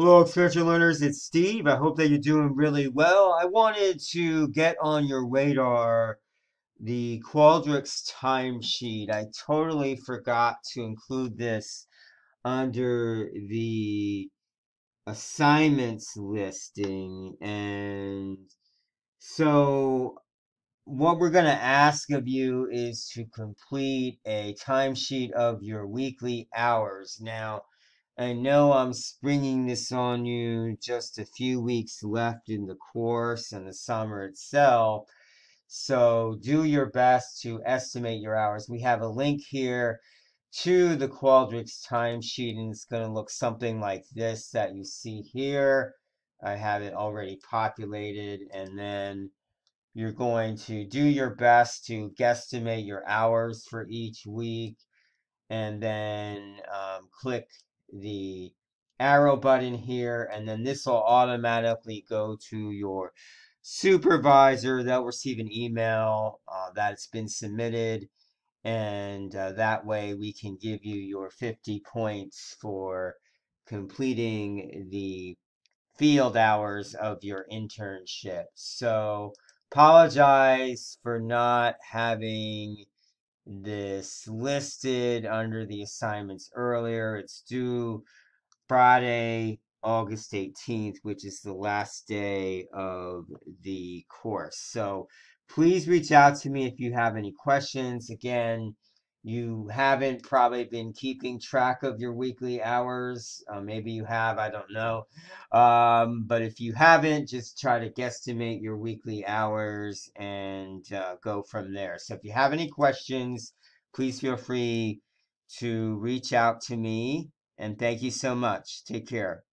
Hello, extension learners. It's Steve. I hope that you're doing really well. I wanted to get on your radar the Qualtrics timesheet. I totally forgot to include this under the assignments listing. And so what we're going to ask of you is to complete a timesheet of your weekly hours. Now, I know I'm springing this on you just a few weeks left in the course and the summer itself. So do your best to estimate your hours. We have a link here to the Qualtrics timesheet, and it's going to look something like this that you see here. I have it already populated, and then you're going to do your best to guesstimate your hours for each week and then click the arrow button here, and then this will automatically go to your supervisor. They'll receive an email that it's been submitted, and that way we can give you your 50 points for completing the field hours of your internship. So apologize for not having this listed under the assignments earlier. It's due Friday, August 18th, which is the last day of the course. So please reach out to me if you have any questions. Again, you haven't probably been keeping track of your weekly hours. Maybe you have, I don't know. But if you haven't, just try to guesstimate your weekly hours and go from there. So if you have any questions, please feel free to reach out to me. And thank you so much. Take care.